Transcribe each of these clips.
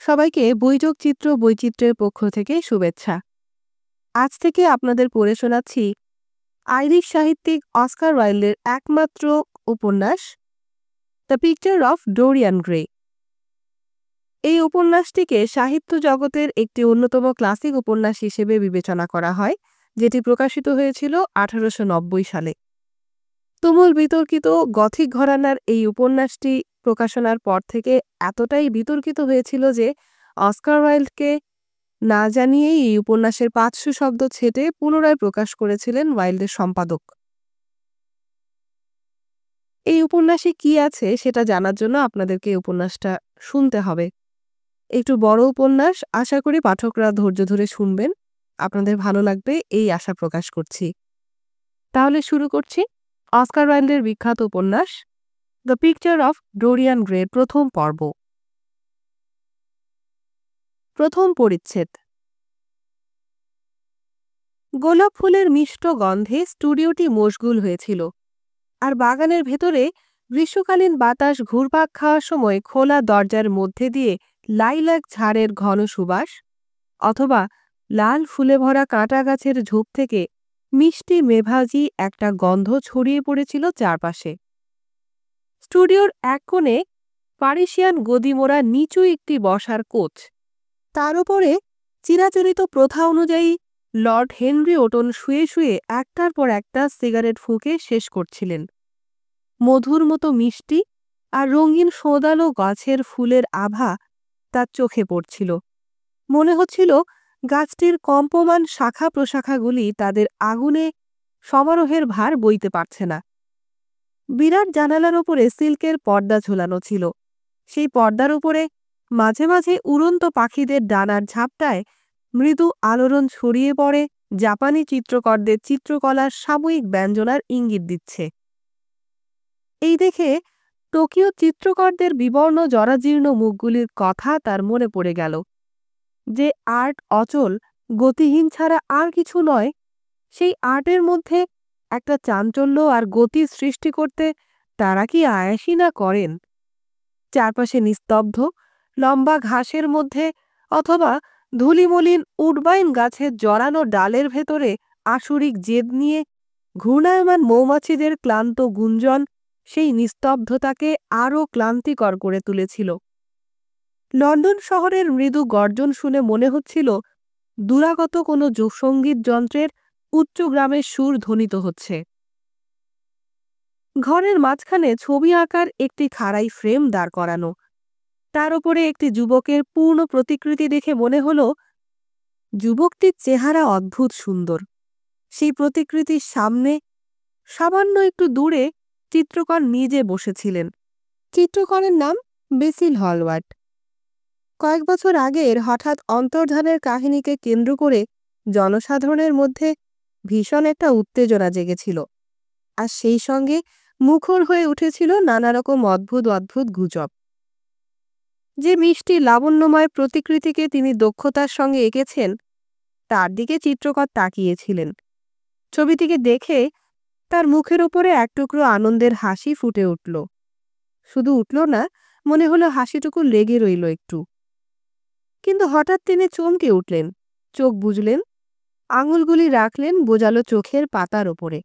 সবাইকে বৈযোগ চিত্র বৈচিত্র্যের পক্ষ থেকে শুভেচ্ছা। আজ থেকে আপনাদের পড়ে শোনাচ্ছি আইরিশ সাহিত্যিক অস্কার ওয়াইল্ডের একমাত্র উপন্যাস the picture of Dorian grey. এই উপন্যাসটিকে সাহিত্য জগতের একটি অন্যতম ক্লাসিক উপন্যাস হিসেবে বিবেচনা করা হয়, যেটি প্রকাশিত হয়েছিল 1890 সালে। তুমুল বিতর্কিত গথিক ঘরানার এই উপন্যাসটি প্রকাশনার পর থেকে এতটাই বিতর্কিত হয়েছিল যে অস্কার ওয়াইল্ডকে না জানিয়েই এই উপন্যাসের 500 শব্দ ছেটে পুনরায় প্রকাশ করেছিলেন ওয়াইল্ডের সম্পাদক। এই উপন্যাসে কি আছে সেটা জানার জন্য আপনাদেরকে এই উপন্যাসটা শুনতে হবে। একটু বড় উপন্যাস, আশা করি পাঠকরা ধৈর্য ধরে শুনবেন, আপনাদের ভালো লাগবে এই আশা প্রকাশ করছি। তাহলে শুরু করছি অস্কার ওয়াইল্ডের বিখ্যাত উপন্যাস the picture of Dorian grey প্রথম পর্ব। প্রথম পরিচ্ছেদ। গোলাপ ফুলের মিষ্ট গন্ধে স্টুডিওটি মশগুল হয়েছিল, আর বাগানের ভেতরে গ্রীষ্মকালীন বাতাস ঘুরপাক খাওয়ার সময় খোলা দরজার মধ্যে দিয়ে লাইলাক ঝাড়ের ঘন সুবাস অথবা লাল ফুলে ভরা কাঁটা গাছের ঝোপ থেকে মিষ্টি মেভাজি একটা গন্ধ ছড়িয়ে পড়েছিল চারপাশে। স্টুডিওর এক কোণে পারিসিয়ান গদিমোড়া নিচু একটি বসার কোচ, তার উপরে চিরাচরিত প্রথা অনুযায়ী লর্ড হেনরি ওটন শুয়ে শুয়ে একটার পর একটা সিগারেট ফুঁকে শেষ করছিলেন। মধুর মতো মিষ্টি আর রঙিন সোঁদালো গাছের ফুলের আভা তার চোখে পড়ছিল। মনে হচ্ছিল গাছটির কম্পমান শাখা প্রশাখাগুলি তাদের আগুনে সমারোহের ভার বইতে পারছে না। বিরাট জানালার ওপরে সিল্কের পর্দা ঝোলানো ছিল। সেই পর্দার উপরে মাঝে মাঝে উড়ন্ত পাখিদের ডানার ঝাপটায় মৃদু আলোড়ন ছড়িয়ে পড়ে, জাপানি চিত্রকরদের চিত্রকলার সাময়িক ব্যঞ্জনার ইঙ্গিত দিচ্ছে। এই দেখে টোকিও চিত্রকরদের বিবর্ণ জরাজীর্ণ মুখগুলির কথা তার মনে পড়ে গেল। যে আর্ট অচল, গতিহীন ছাড়া আর কিছু নয়, সেই আর্টের মধ্যে একটা চাঞ্চল্য আর গতি সৃষ্টি করতে তারা কি আয়াসই না করেন। চারপাশে নিস্তব্ধ লম্বা ঘাসের মধ্যে অথবা ধুলিমলিন উডবাইন গাছের জড়ানো ডালের ভেতরে আসুরিক জেদ নিয়ে ঘূর্ণায়মান মৌমাছিদের ক্লান্ত গুঞ্জন সেই নিস্তব্ধতাকে আরও ক্লান্তিকর করে তুলেছিল। লন্ডন শহরের মৃদু গর্জন শুনে মনে হচ্ছিল দূরাগত কোনো সঙ্গীত যন্ত্রের উচ্চগ্রামের সুর ধ্বনিত হচ্ছে। ঘরের মাঝখানে ছবি আঁকার একটি খাড়াই ফ্রেম দাঁড় করানো, তার উপরে একটি যুবকের পূর্ণ প্রতিকৃতি দেখে মনে হল যুবকটির চেহারা অদ্ভুত সুন্দর। সেই প্রতিকৃতির সামনে সামান্য একটু দূরে চিত্রকর নিজে বসেছিলেন। চিত্রকরের নাম বেসিল হলওয়ার্ড। কয়েক বছর আগের হঠাৎ অন্তর্ধানের কাহিনীকে কেন্দ্র করে জনসাধারণের মধ্যে ভীষণ একটা উত্তেজনা জেগেছিল, আর সেই সঙ্গে মুখর হয়ে উঠেছিল নানা রকম অদ্ভুত অদ্ভুত গুজব। যে মিষ্টি লাবণ্যময় প্রতিকৃতিকে তিনি দক্ষতার সঙ্গে এঁকেছেন, তার দিকে চিত্রকর তাকিয়েছিলেন। ছবিটিকে দেখে তার মুখের ওপরে এক টুকরো আনন্দের হাসি ফুটে উঠল। শুধু উঠল না, মনে হলো হাসিটুকু লেগে রইল একটু। কিন্তু হঠাৎ তিনি চমকে উঠলেন, চোখ বুজলেন, আঙুলগুলি রাখলেন বোজালো চোখের পাতার ওপরে।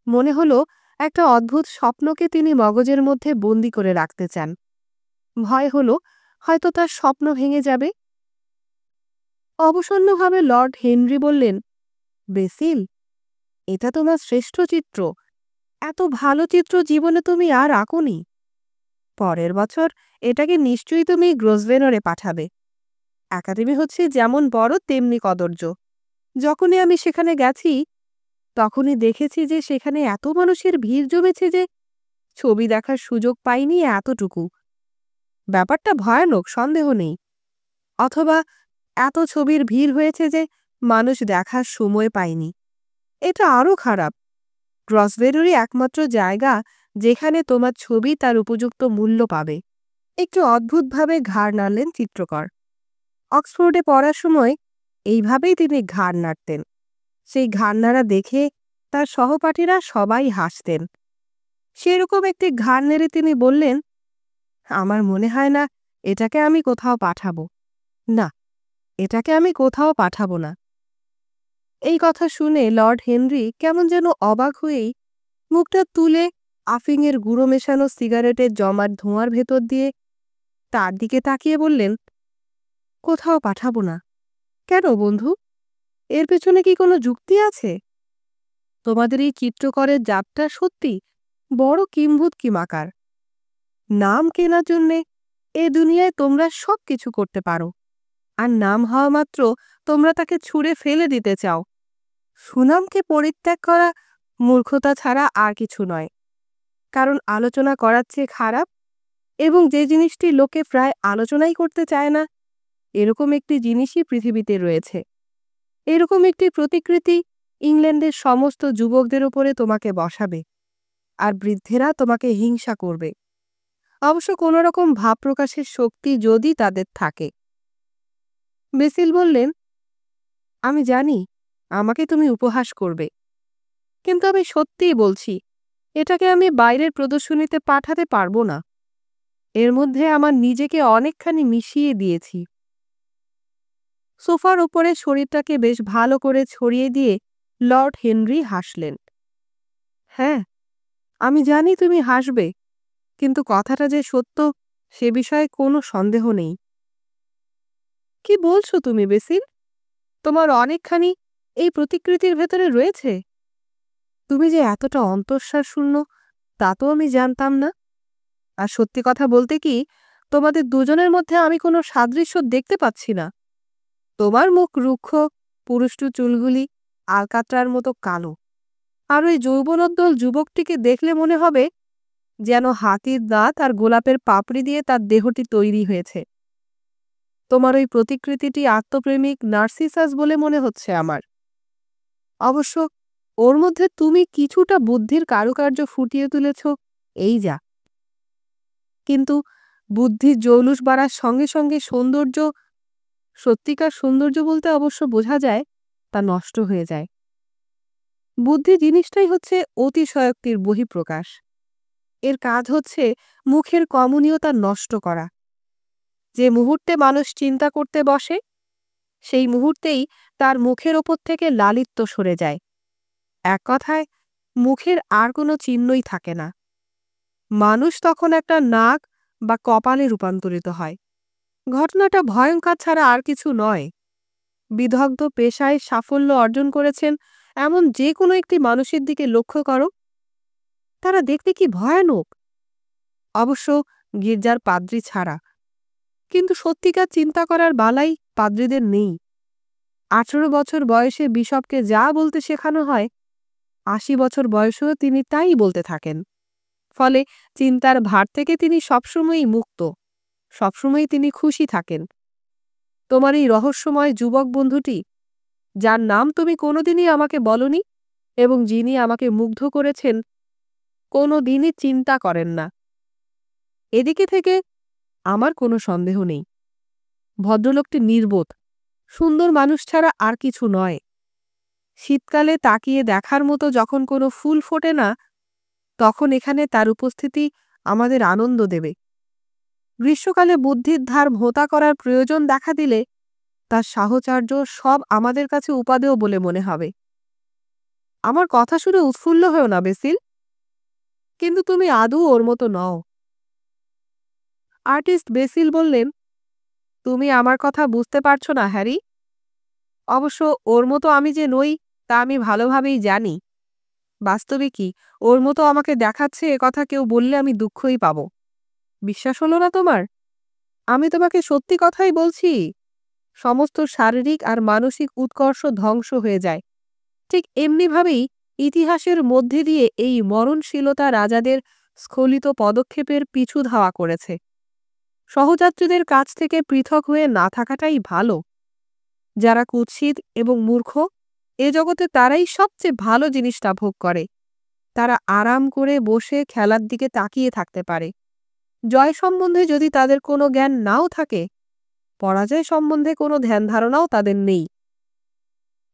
মনে হলো একটা অদ্ভুত স্বপ্নকে তিনি মগজের মধ্যে বন্দি করে রাখতে চান। ভয় হলো হয়তো তার স্বপ্ন ভেঙে যাবে। অবসন্নভাবে লর্ড হেনরি বললেন, বেসিল, এটা তোমার শ্রেষ্ঠ চিত্র। এত ভালো চিত্র জীবনে তুমি আর আঁকোনি। পরের বছর এটাকে নিশ্চয়ই তুমি গ্রোসভেনরে পাঠাবে। একাডেমি হচ্ছে যেমন বড় তেমনি কদর্য। যখনই আমি সেখানে গেছি তখনই দেখেছি যে সেখানে এত মানুষের ভিড় জমেছে যে ছবি দেখার সুযোগ পাইনি এতটুকু। ব্যাপারটা ভয়ানক, সন্দেহ নেই। অথবা এত ছবির ভিড় হয়েছে যে মানুষ দেখার সময় পায়নি। এটা আরও খারাপ। গ্রসভেনরই একমাত্র জায়গা যেখানে তোমার ছবি তার উপযুক্ত মূল্য পাবে। একটু অদ্ভুতভাবে ঘাড় নাড়লেন চিত্রকর। অক্সফোর্ডে পড়ার সময় এইভাবেই তিনি ঘাড় নাড়তেন। সেই ঘাড় নাড়া দেখে তার সহপাঠীরা সবাই হাসতেন। সেরকম একটি ঘাড় নেড়ে তিনি বললেন, আমার মনে হয় না এটাকে আমি কোথাও পাঠাবো। না, এটাকে আমি কোথাও পাঠাবো না। এই কথা শুনে লর্ড হেনরি কেমন যেন অবাক হয়েই মুখটা তুলে আফিংয়ের গুঁড়ো মেশানো সিগারেটের জমাট ধোঁয়ার ভেতর দিয়ে তার দিকে তাকিয়ে বললেন, কোথাও পাঠাবো না? কেন বন্ধু? এর পেছনে কি কোনো যুক্তি আছে? তোমাদের এই চিত্রকরের জাতটা সত্যি বড় কিম্ভূত কিমাকার। নাম কেনার জন্যে এ দুনিয়ায় তোমরা সব কিছু করতে পারো, আর নাম হওয়া মাত্র তোমরা তাকে ছুঁড়ে ফেলে দিতে চাও। সুনামকে পরিত্যাগ করা মূর্খতা ছাড়া আর কিছু নয়। কারণ আলোচনা করার চেয়ে খারাপ, এবং যে জিনিসটি লোকে প্রায় আলোচনাই করতে চায় না, এরকম একটি জিনিসই পৃথিবীতে রয়েছে। এরকম একটি প্রতিকৃতি ইংল্যান্ডের সমস্ত যুবকদের উপরে তোমাকে বসাবে, আর বৃদ্ধেরা তোমাকে হিংসা করবে, অবশ্য কোনো রকম ভাব প্রকাশের শক্তি যদি তাদের থাকে। বেসিল বললেন, আমি জানি আমাকে তুমি উপহাস করবে, কিন্তু আমি সত্যিই বলছি, এটাকে আমি বাইরের প্রদর্শনীতে পাঠাতে পারবো না। এর মধ্যে আমার নিজেকে অনেকখানি মিশিয়ে দিয়েছি। সোফার ওপরে শরীরটাকে বেশ ভালো করে ছড়িয়ে দিয়ে লর্ড হেনরি হাসলেন। হ্যাঁ, আমি জানি তুমি হাসবে, কিন্তু কথাটা যে সত্য সে বিষয়ে কোনো সন্দেহ নেই। কি বলছো তুমি বেসিল? তোমার অনেকখানি এই প্রতিকৃতির ভেতরে রয়েছে। তুমি যে এতটা অন্তঃসার শূন্য তা তো আমি জানতাম না। আর সত্যি কথা বলতে কি, তোমাদের দুজনের মধ্যে আমি কোনো সাদৃশ্য দেখতে পাচ্ছি না। তোমার মুখ রুক্ষ, পুরুষ্টু চুলগুলি আলকাতরার মতো কালো, আর ওই যৌবনোদ্দল যুবকটিকে দেখলে মনে হবে যেন হাতির দাঁত আর গোলাপের পাপড়ি দিয়ে তার দেহটি তৈরি হয়েছে। তোমার ওই প্রতিকৃতিটি আত্মপ্রেমিক নার্সিসাস বলে মনে হচ্ছে আমার। অবশ্য ওর মধ্যে তুমি কিছুটা বুদ্ধির কারুকার্য ফুটিয়ে তুলেছ, এই যা। কিন্তু বুদ্ধির জৌলুস বাড়ার সঙ্গে সঙ্গে সৌন্দর্য, সত্যিকার সৌন্দর্য বলতে অবশ্য বোঝা যায়, তা নষ্ট হয়ে যায়। বুদ্ধি জিনিসটাই হচ্ছে অতিশয়োক্তির বহিঃপ্রকাশ। এর কাজ হচ্ছে মুখের কমনীয়তা নষ্ট করা। যে মুহূর্তে মানুষ চিন্তা করতে বসে, সেই মুহূর্তেই তার মুখের ওপর থেকে লালিত্য সরে যায়। এক কথায়, মুখের আর কোনো চিহ্নই থাকে না। মানুষ তখন একটা নাক বা কপালে রূপান্তরিত হয়। ঘটনাটা ভয়ঙ্কর ছাড়া আর কিছু নয়। বিদগ্ধ পেশায় সাফল্য অর্জন করেছেন এমন যে কোনো একটি মানুষের দিকে লক্ষ্য করো, তারা দেখতে কি ভয়ানক। অবশ্য গির্জার পাদ্রী ছাড়া। কিন্তু সত্যিকার চিন্তা করার বালাই পাদ্রীদের নেই। 18 বছর বয়সে বিশপকে যা বলতে শেখানো হয়, 80 বছর বয়সেও তিনি তাই বলতে থাকেন। ফলে চিন্তার ভার থেকে তিনি সবসময়ই মুক্ত, সবসময়ই তিনি খুশি থাকেন। তোমার এই রহস্যময় যুবক বন্ধুটি, যার নাম তুমি কোনোদিনই আমাকে বলনি এবং যিনি আমাকে মুগ্ধ করেছেন, কোনো দিনই চিন্তা করেন না। এদিকে থেকে আমার কোনো সন্দেহ নেই, ভদ্রলোকটি নির্বোধ, সুন্দর মানুষ ছাড়া আর কিছু নয়। শীতকালে তাকিয়ে দেখার মতো যখন কোনো ফুল ফোটে না, তখন এখানে তার উপস্থিতি আমাদের আনন্দ দেবে। গ্রীষ্মকালে বুদ্ধির ধার ভোঁতা করার প্রয়োজন দেখা দিলে তার সাহচর্য সব আমাদের কাছে উপাদেয় বলে মনে হবে। আমার কথা শুনে উৎফুল্ল হও না বেসিল, কিন্তু তুমি আদৌ ওর মতো নও। আর্টিস্ট বেসিল বললেন, তুমি আমার কথা বুঝতে পারছো না হ্যারি। অবশ্য ওর মতো আমি যে নই তা আমি ভালোভাবেই জানি। বাস্তবে কি ওর মতো আমাকে দেখাচ্ছে এ কথা কেউ বললে আমি দুঃখই পাব। বিশ্বাস হলো না তোমার? আমি তোমাকে সত্যি কথাই বলছি। সমস্ত শারীরিক আর মানসিক উৎকর্ষ ধ্বংস হয়ে যায়। ঠিক এমনিভাবেই ইতিহাসের মধ্যে দিয়ে এই মরণশীলতা রাজাদের স্খলিত পদক্ষেপের পিছু ধাওয়া করেছে। সহযাত্রীদের কাছ থেকে পৃথক হয়ে না থাকাটাই ভালো। যারা কুৎসিত এবং মূর্খ, এ জগতে তারাই সবচেয়ে ভালো জিনিসটা ভোগ করে। তারা আরাম করে বসে খেলার দিকে তাকিয়ে থাকতে পারে। জয় সম্বন্ধে যদি তাদের কোনো জ্ঞান নাও থাকে, পরাজয় সম্বন্ধে কোনো ধ্যান ধারণাও তাদের নেই।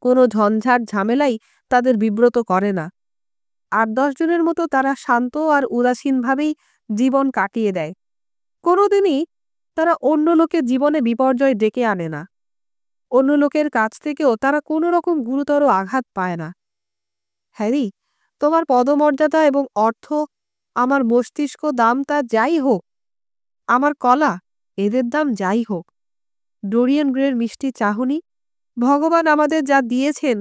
কোনো ঝঞ্ঝাট ঝামেলাই তাদের বিব্রত করে না। 8-10 জনের মতো তারা শান্ত আর উদাসীনভাবেই জীবন কাটিয়ে দেয়। কোনোদিনই তারা অন্য লোকের জীবনে বিপর্যয় ডেকে আনে না। অন্য লোকের কাছ থেকেও তারা কোনো রকম গুরুতর আঘাত পায় না। হ্যারি, তোমার পদমর্যাদা এবং অর্থ, আমার মস্তিষ্ক দাম তা যাই হোক, আমার কলা, এদের দাম যাই হোক, ডোরিয়ান গ্রের মিষ্টি চাহনি, ভগবান আমাদের যা দিয়েছেন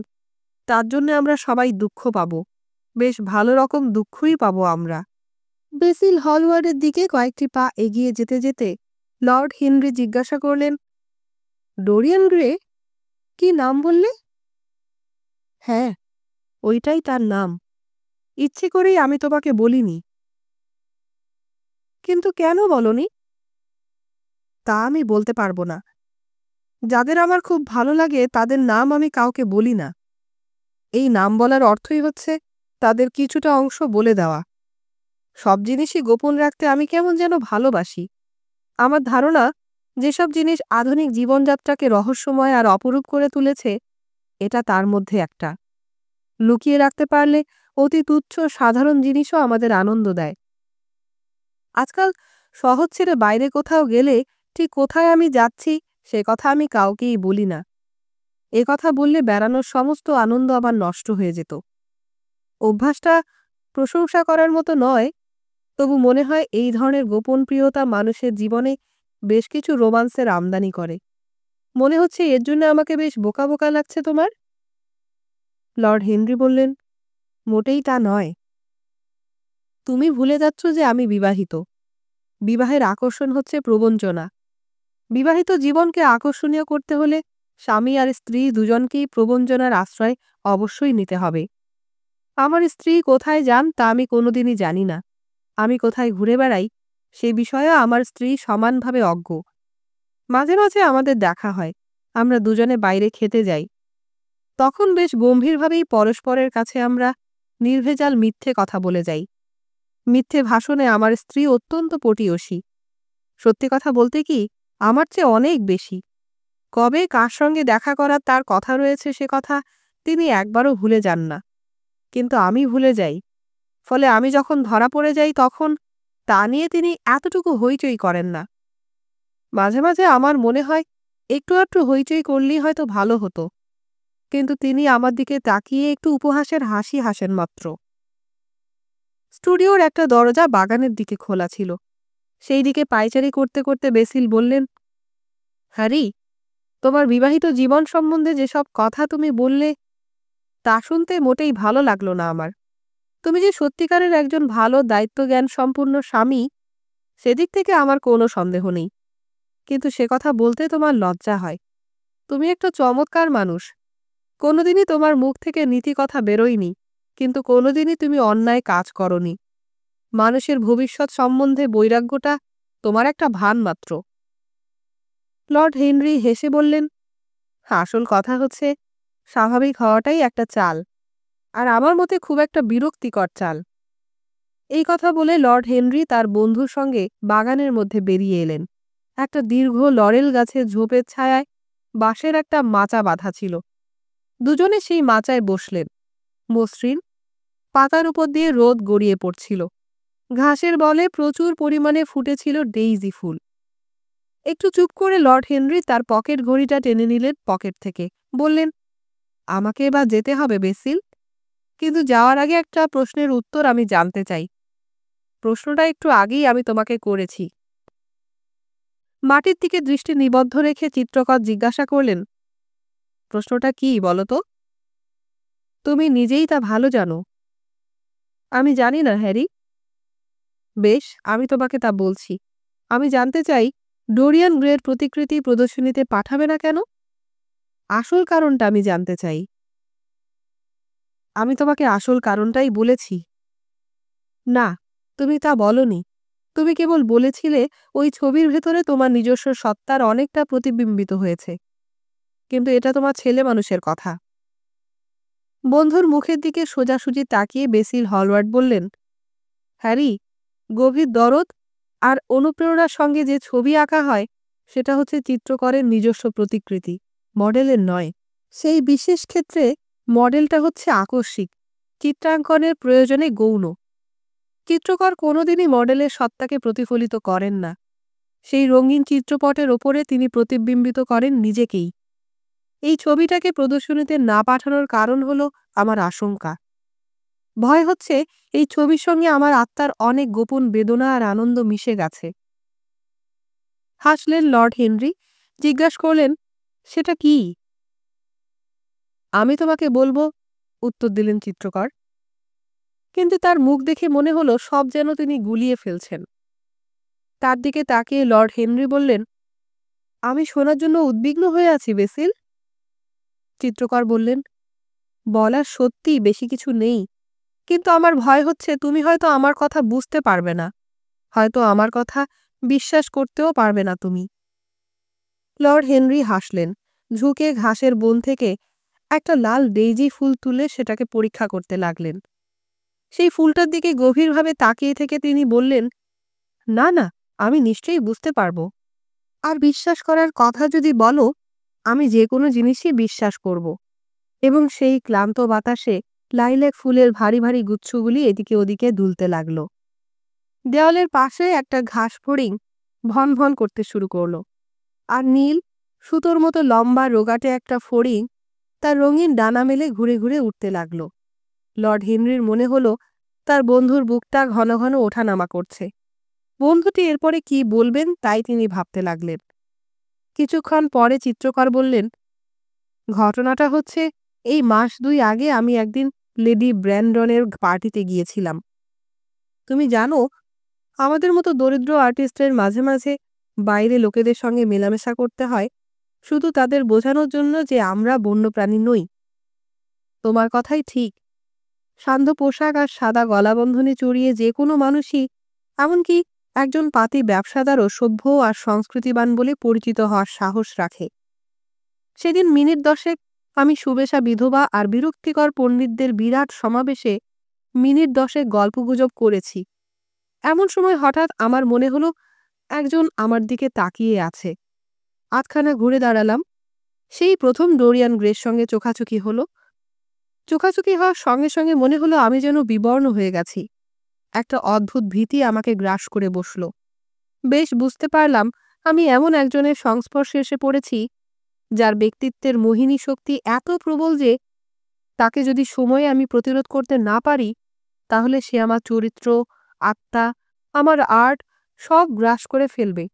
তার জন্য আমরা সবাই দুঃখ পাব, বেশ ভালো রকম দুঃখই পাব আমরা। বেসিল হলওয়ার্ডের দিকে কয়েকটি পা এগিয়ে যেতে যেতে লর্ড হেনরি জিজ্ঞাসা করলেন, ডোরিয়ান গ্রে? কি নাম বললে? হ্যাঁ, ওইটাই তার নাম। ইচ্ছে করেই আমি তোমাকে বলিনি। কিন্তু কেন বলনি? তা আমি বলতে পারবো না। যাদের আমার খুব ভালো লাগে তাদের নাম আমি কাউকে বলি না। এই নাম বলার অর্থই হচ্ছে তাদের কিছুটা অংশ বলে দেওয়া। সব জিনিসই গোপন রাখতে আমি কেমন যেন ভালোবাসি। আমার ধারণা, যেসব জিনিস আধুনিক জীবনযাত্রাকে রহস্যময় আর অপরূপ করে তুলেছে, এটা তার মধ্যে একটা। লুকিয়ে রাখতে পারলে অতি তুচ্ছ সাধারণ জিনিসও আমাদের আনন্দ দেয়। আজকাল শহর ছেড়ে বাইরে কোথাও গেলে ঠিক কোথায় আমি যাচ্ছি সে কথা আমি কাউকেই বলি না। এ কথা বললে বেড়ানোর সমস্ত আনন্দ আমার নষ্ট হয়ে যেত। অভ্যাসটা প্রশংসা করার মতো নয়, তবু মনে হয় এই ধরনের গোপন প্রিয়তা মানুষের জীবনে বেশ কিছু রোমান্সের আমদানি করে। মনে হচ্ছে এর জন্য আমাকে বেশ বোকা বোকা লাগছে তোমার। লর্ড হেনরি বললেন, মোটেই তা নয়। তুমি ভুলে যাচ্ছ যে আমি বিবাহিত। বিবাহের আকর্ষণ হচ্ছে প্রবঞ্চনা। বিবাহিত জীবনকে আকর্ষণীয় করতে হলে স্বামী আর স্ত্রী দুজনকেই প্রবঞ্চনার আশ্রয় অবশ্যই নিতে হবে। আমার স্ত্রী কোথায় যান তা আমি কোনোদিনই জানি না। আমি কোথায় ঘুরে বেড়াই সে বিষয়েও আমার স্ত্রী সমানভাবে অজ্ঞ। মাঝে মাঝে আমাদের দেখা হয়, আমরা দুজনে বাইরে খেতে যাই। তখন বেশ গম্ভীরভাবেই পরস্পরের কাছে আমরা নির্ভেজাল মিথ্যে কথা বলে যাই। মিথ্যে ভাষণে আমার স্ত্রী অত্যন্ত পটীয়সী। সত্যি কথা বলতে কি, আমার চেয়ে অনেক বেশি। কবে কার সঙ্গে দেখা করার তার কথা রয়েছে সে কথা তিনি একবারও ভুলে যান না, কিন্তু আমি ভুলে যাই। ফলে আমি যখন ধরা পড়ে যাই তখন তা নিয়ে তিনি এতটুকু হইচই করেন না। মাঝে মাঝে আমার মনে হয় একটু একটু হইচই করলেই হয়তো ভালো হতো, কিন্তু তিনি আমার দিকে তাকিয়ে একটু উপহাসের হাসি হাসেন মাত্র। স্টুডিওর একটা দরজা বাগানের দিকে খোলা ছিল। সেই দিকে পায়চারি করতে করতে বেসিল বললেন, হ্যারি, তোমার বিবাহিত জীবন সম্বন্ধে যেসব কথা তুমি বললে তা শুনতে মোটেই ভালো লাগলো না আমার। তুমি যে সত্যিকারের একজন ভালো দায়িত্বজ্ঞান সম্পূর্ণ স্বামী সেদিক থেকে আমার কোনো সন্দেহ নেই, কিন্তু সে কথা বলতে তোমার লজ্জা হয়। তুমি একটা চমৎকার মানুষ। কোনোদিনই তোমার মুখ থেকে নীতি কথা বেরোয়নি, কিন্তু কোনোদিনই তুমি অন্যায় কাজ করনি। মানুষের ভবিষ্যৎ সম্বন্ধে বৈরাগ্যটা তোমার একটা ভান মাত্র। লর্ড হেনরি হেসে বললেন, আসল কথা হচ্ছে স্বাভাবিক হওয়াটাই একটা চাল, আর আমার মতে খুব একটা বিরক্তিকর চাল। এই কথা বলে লর্ড হেনরি তার বন্ধুর সঙ্গে বাগানের মধ্যে বেরিয়ে এলেন। একটা দীর্ঘ লরেল গাছের ঝোপের ছায়ায় বাঁশের একটা মাচা বাঁধা ছিল। দুজনে সেই মাচায় বসলেন। মসৃণ পাতার উপর দিয়ে রোদ গড়িয়ে পড়ছিল। ঘাসের বলে প্রচুর পরিমাণে ফুটেছিল ডেইজি ফুল। একটু চুপ করে লর্ড হেনরি তার পকেট ঘড়িটা টেনে নিলেন পকেট থেকে। বললেন, আমাকে এবার যেতে হবে বেসিল, কিন্তু যাওয়ার আগে একটা প্রশ্নের উত্তর আমি জানতে চাই। প্রশ্নটা একটু আগেই আমি তোমাকে করেছি। মাটির দিকে দৃষ্টি নিবদ্ধ রেখে চিত্রকর জিজ্ঞাসা করলেন, প্রশ্নটা কি বলো তো? তুমি নিজেই তা ভালো জানো। আমি জানি না হ্যারি। বেশ, আমি তোমাকে তা বলছি। আমি জানতে চাই, ডোরিয়ান গ্রের প্রতিকৃতি প্রদর্শনীতে পাঠাবে না কেন? আসল কারণটা আমি জানতে চাই। আমি তোমাকে আসল কারণটাই বলেছি। না, তুমি তা বলনি। তুমি কেবল বলেছিলে ওই ছবির ভেতরে তোমার নিজস্ব সত্তার অনেকটা প্রতিবিম্বিত হয়েছে, কিন্তু এটা তোমার ছেলে মানুষের কথা। বন্ধুর মুখের দিকে সোজাসুজি তাকিয়ে বেসিল হলওয়ার্ড বললেন, হ্যারি, গভীর দরদ আর অনুপ্রেরণার সঙ্গে যে ছবি আঁকা হয় সেটা হচ্ছে চিত্রকরের নিজস্ব প্রতিকৃতি, মডেলের নয়। সেই বিশেষ ক্ষেত্রে মডেলটা হচ্ছে আকস্মিক, চিত্রাঙ্কনের প্রয়োজনে গৌণ। চিত্রকর কোনোদিনই মডেলের সত্তাকে প্রতিফলিত করেন না। সেই রঙিন চিত্রপটের ওপরে তিনি প্রতিবিম্বিত করেন নিজেকেই। এই ছবিটাকে প্রদর্শনীতে না পাঠানোর কারণ হলো আমার আশঙ্কা। ভয় হচ্ছে এই ছবির সঙ্গে আমার আত্মার অনেক গোপন বেদনা আর আনন্দ মিশে গেছে। হাসলেন লর্ড হেনরি, জিজ্ঞাসা করলেন, সেটা কি? আমি তোমাকে বলবো, উত্তর দিলেন চিত্রকর। কিন্তু তার মুখ দেখে মনে হলো সব যেন তিনি গুলিয়ে ফেলছেন। তার দিকে তাকিয়ে লর্ড হেনরি বললেন, আমি শোনার জন্য উদ্বিগ্ন হয়ে আছি বেসিল। চিত্রকর বললেন, বলার সত্যি বেশি কিছু নেই, কিন্তু আমার ভয় হচ্ছে তুমি হয়তো আমার কথা বুঝতে পারবে না, হয়তো আমার কথা বিশ্বাস করতেও পারবে না তুমি। লর্ড হেনরি হাসলেন, ঝুঁকে ঘাসের বন থেকে একটা লাল ডেইজি ফুল তুলে সেটাকে পরীক্ষা করতে লাগলেন। সেই ফুলটার দিকে গভীরভাবে তাকিয়ে থেকে তিনি বললেন, না না, আমি নিশ্চয়ই বুঝতে পারব। আর বিশ্বাস করার কথা যদি বলো, আমি যে কোনো জিনিসই বিশ্বাস করব। এবং সেই ক্লান্ত বাতাসে লাইলাক ফুলের ভারী ভারী গুচ্ছগুলি এদিকে ওদিকে দুলতে লাগল। দেওয়ালের পাশে একটা ঘাস ফড়িং ভন ভন করতে শুরু করল, আর নীল সুতোর মতো লম্বা রোগাটে একটা ফড়িং তার রঙিন ডানা মেলে ঘুরে ঘুরে উঠতে লাগল। লর্ড হেনরির মনে হলো তার বন্ধুর বুকটা ঘন ঘন ওঠানামা করছে। বন্ধুটি এরপরে কি বলবেন তাই তিনি ভাবতে লাগলেন। কিছুক্ষণ পরে চিত্রকর বললেন, ঘটনাটা হচ্ছে এই মাস 2 আগে আমি একদিন লেডি ব্র্যান্ডনের পার্টিতে গিয়েছিলাম। তুমি জানো, আমাদের মতো দরিদ্র আর্টিস্টের মাঝে মাঝে বাইরে লোকেদের সঙ্গে মেলামেশা করতে হয়, শুধু তাদের বোঝানোর জন্য যে আমরা বন্যপ্রাণী নই। তোমার কথাই ঠিক। সান্ধ্য পোশাক আর সাদা গলাবন্ধনী চড়িয়ে যে কোনো মানুষই, এমনকি একজন পাতি ব্যবসাদারও সভ্য আর সংস্কৃতিবান বলে পরিচিত হওয়ার সাহস রাখে। সেদিন মিনিট 10 আমি সুবেশা বিধবা আর বিরক্তিকর পণ্ডিতদের বিরাট সমাবেশে মিনিট 10 গল্পগুজব করেছি। এমন সময় হঠাৎ আমার মনে হলো একজন আমার দিকে তাকিয়ে আছে। আধখানা ঘুরে দাঁড়ালাম। সেই প্রথম ডোরিয়ান গ্রের সঙ্গে চোখাচোখি হলো। চোখাচোখি হওয়ার সঙ্গে সঙ্গে মনে হলো আমি যেন বিবর্ণ হয়ে গেছি। একটা অদ্ভুত ভীতি আমাকে গ্রাস করে বসল। বেশ বুঝতে পারলাম আমি এমন একজনের সংস্পর্শে এসে পড়েছি যার ব্যক্তিত্বের মোহিনী শক্তি এত প্রবল যে তাকে যদি সময়ে আমি প্রতিরোধ করতে না পারি, তাহলে সে আমার চরিত্র, আত্মা, আমার আর্ট সব গ্রাস করে ফেলবে।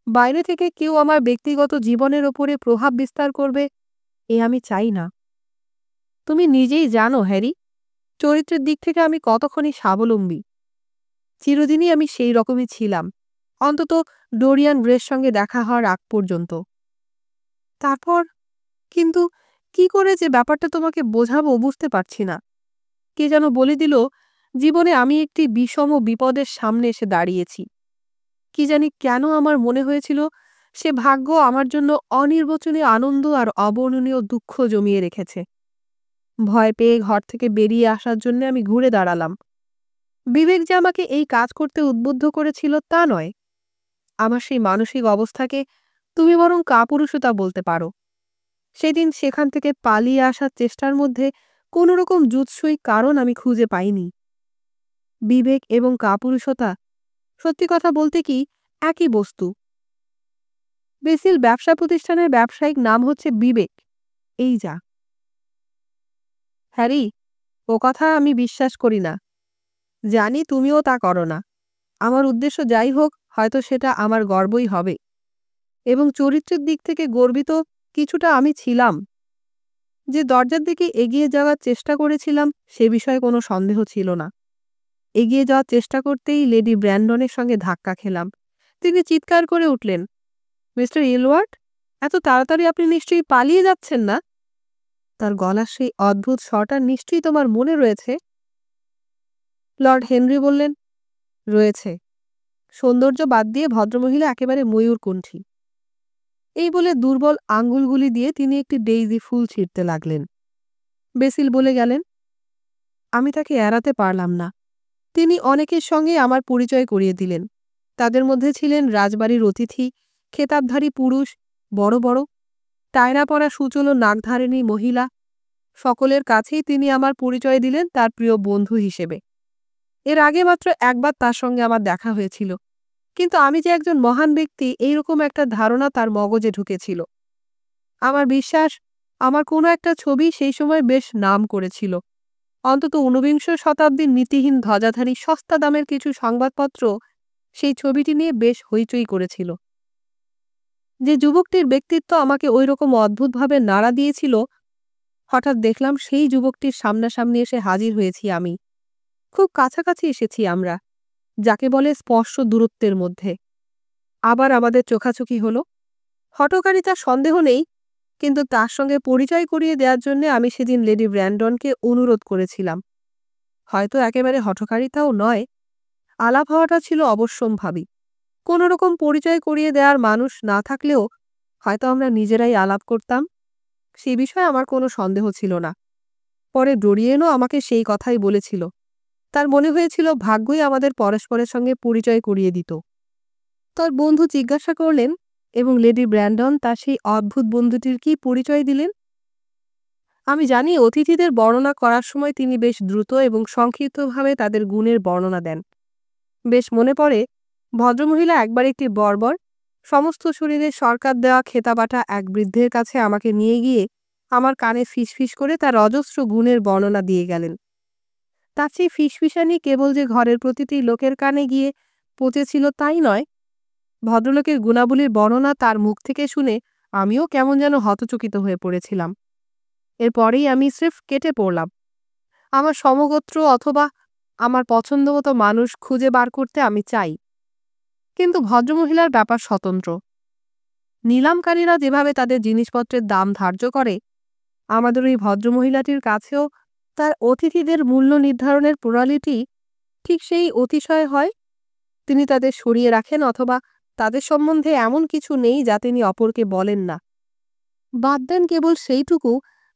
বাইরে থেকে কেউ আমার ব্যক্তিগত জীবনের ওপরে প্রভাব বিস্তার করবে, এ আমি চাই না। তুমি নিজেই জানো হ্যারি, চরিত্রের দিক থেকে আমি কতখানি স্বাবলম্বী। চিরদিনই আমি সেই রকমই ছিলাম, অন্তত ডোরিয়ান গ্রের সঙ্গে দেখা হওয়ার আগ পর্যন্ত। তারপর কিন্তু কি করে যে ব্যাপারটা তোমাকে বোঝাবো বুঝতে পারছি না। কে যেন বলে দিল জীবনে আমি একটি বিষম বিপদের সামনে এসে দাঁড়িয়েছি। কি জানি কেন আমার মনে হয়েছিল সে ভাগ্য আমার জন্য অনির্বচনীয় আনন্দ আর অবর্ণনীয় দুঃখ জমিয়ে রেখেছে। ভয় পেয়ে ঘর থেকে বেরিয়ে আসার জন্য আমি ঘুরে দাঁড়ালাম। বিবেক যে আমাকে এই কাজ করতে উদ্বুদ্ধ করেছিল তা নয়। আমার সেই মানসিক অবস্থাকে তুমি বরং কাপুরুষতা বলতে পারো। সেদিন সেখান থেকে পালিয়ে আসার চেষ্টার মধ্যে কোনো রকম জুৎসই কারণ আমি খুঁজে পাইনি। বিবেক এবং কাপুরুষতা সত্যি কথা বলতে কি একই বস্তু। বেসিল ব্যবসা প্রতিষ্ঠানের ব্যবসায়িক নাম হচ্ছে বিবেক, এই যা। হ্যারি, ও কথা আমি বিশ্বাস করি না। জানি তুমিও তা করো না। আমার উদ্দেশ্য যাই হোক, হয়তো সেটা আমার গর্বই হবে, এবং চরিত্রের দিক থেকে গর্বিত কিছুটা আমি ছিলাম। যে দরজার দিকে এগিয়ে যাওয়ার চেষ্টা করেছিলাম সে বিষয়ে কোনো সন্দেহ ছিল না। এগিয়ে যাওয়ার চেষ্টা করতেই লেডি ব্র্যান্ডনের সঙ্গে ধাক্কা খেলাম। তিনি চিৎকার করে উঠলেন, মিস্টার এলওয়ার্ড, এত তাড়াতাড়ি আপনি নিশ্চয়ই পালিয়ে যাচ্ছেন না? তার গলার সেই অদ্ভুত স্বরটা নিশ্চয়ই তোমার মনে রয়েছে। লর্ড হেনরি বললেন, রয়েছে। সৌন্দর্য বাদ দিয়ে ভদ্রমহিলা একেবারে ময়ূরকণ্ঠী। এই বলে দুর্বল আঙ্গুলগুলি দিয়ে তিনি একটি ডেইজি ফুল ছিঁড়তে লাগলেন। বেসিল বলে গেলেন, আমি তাকে এড়াতে পারলাম না। তিনি অনেকের সঙ্গে আমার পরিচয় করিয়ে দিলেন। তাদের মধ্যে ছিলেন রাজবাড়ির অতিথি, খেতাবধারী পুরুষ, বড় বড় টায়রা পরা সুচলো নাকধারিণী মহিলা। সকলের কাছেই তিনি আমার পরিচয় দিলেন তার প্রিয় বন্ধু হিসেবে। এর আগে মাত্র একবার তার সঙ্গে আমার দেখা হয়েছিল। কিন্তু আমি যে একজন মহান ব্যক্তি এইরকম একটা ধারণা তার মগজে ঢুকেছিল। আমার বিশ্বাস, আমার কোনো একটা ছবি সেই সময় বেশ নাম করেছিল। অন্তত ঊনবিংশ শতাব্দীর নীতিহীন ধ্বজাধারী সস্তা দামের কিছু সংবাদপত্র সেই ছবিটি নিয়ে বেশ হইচই করেছিল। যে যুবকটির ব্যক্তিত্ব আমাকে ওইরকম অদ্ভুতভাবে নাড়া দিয়েছিল, হঠাৎ দেখলাম সেই যুবকটির সামনাসামনি এসে হাজির হয়েছি আমি। খুব কাছাকাছি এসেছি আমরা, যাকে বলে স্পষ্ট দূরত্বের মধ্যে। আবার আমাদের চোখাচোখি হলো। হঠকারিতার সন্দেহ নেই, কিন্তু তার সঙ্গে পরিচয় করিয়ে দেওয়ার জন্য আমি সেদিন লেডি ব্র্যান্ডনকে অনুরোধ করেছিলাম। হয়তো একেবারে হঠকারিতাও নয়, আলাপ হওয়াটা ছিল অবশ্যম্ভাবী। কোনোরকম পরিচয় করিয়ে দেওয়ার মানুষ না থাকলেও হয়তো আমরা নিজেরাই আলাপ করতাম, সে বিষয়ে আমার কোনো সন্দেহ ছিল না। পরে ডোরিয়েনও আমাকে সেই কথাই বলেছিল। তার মনে হয়েছিল ভাগ্যই আমাদের পরস্পরের সঙ্গে পরিচয় করিয়ে দিত। তার বন্ধু জিজ্ঞাসা করলেন, এবং লেডি ব্র্যান্ডন তার সেই অদ্ভুত বন্ধুটির কি পরিচয় দিলেন? আমি জানি অতিথিদের বর্ণনা করার সময় তিনি বেশ দ্রুত এবং সংক্ষিপ্তভাবে তাদের গুণের বর্ণনা দেন। বেশ মনে পড়ে, ভদ্রমহিলা একবার একটি বর্বর, সমস্ত শরীরে সরকার দেওয়া খেতাবাটা এক বৃদ্ধের কাছে আমাকে নিয়ে গিয়ে আমার কানে ফিসফিস করে তার অজস্র গুণের বর্ণনা দিয়ে গেলেন। তার সেই ফিসফিসানি কেবল যে ঘরের প্রতিটি লোকের কানে গিয়ে পচেছিল তাই নয়, ভদ্রলোকের গুণাবলীর বর্ণনা তার মুখ থেকে শুনে আমিও কেমন যেন হতচকিত হয়ে পড়েছিলাম। এরপরেই আমি স্রেফ কেটে পড়লাম। আমার সমগোত্র অথবা আমার পছন্দমতো মানুষ খুঁজে বার করতে আমি চাই। কিন্তু ভদ্রমহিলার ব্যাপার স্বতন্ত্র। নিলামকারীরা যেভাবে তাদের জিনিসপত্রের দাম ধার্য করে, আমাদের ওই ভদ্রমহিলাটির কাছেও তার অতিথিদের মূল্য নির্ধারণের প্রণালীটি ঠিক সেই অতিশয় হয়। তিনি তাদের সরিয়ে রাখেন, অথবা তাদের সম্বন্ধে এমন কিছু নেই যা তিনি অপরকে বলেন না। বাদ দেন কেবল সেইটুকু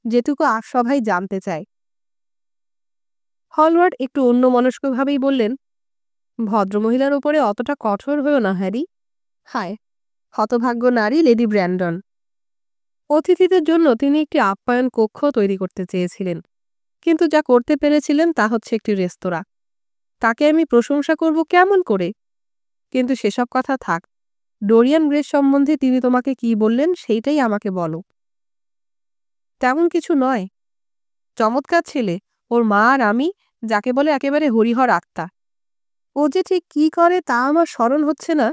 যেটুকু সবাই জানতে চায়। হলওয়ার্ড একটু অন্যমনস্কভাবেই বললেন, ভদ্রমহিলার ওপরে অতটা কঠোর হয়েও না হ্যারি। হায়, হতভাগ্য নারী লেডি ব্র্যান্ডন। অতিথিদের জন্য তিনি একটি আপ্যায়ন কক্ষ তৈরি করতে চেয়েছিলেন, কিন্তু যা করতে পেরেছিলেন তা হচ্ছে একটি রেস্তোরাঁ। তাকে আমি প্রশংসা করব কেমন করে? কিন্তু সেসব কথা থাক। ডোরিয়ান গ্রেস সম্বন্ধে তিনি তোমাকে কি বললেন সেইটাই আমাকে বলো। তেমন কিছু নয়। চমৎকার ছেলে, ওর মা আর আমি, যাকে বলে একেবারে হরিহর আত্মা। ও যে ঠিক কি করে তা আমার স্মরণ হচ্ছে না।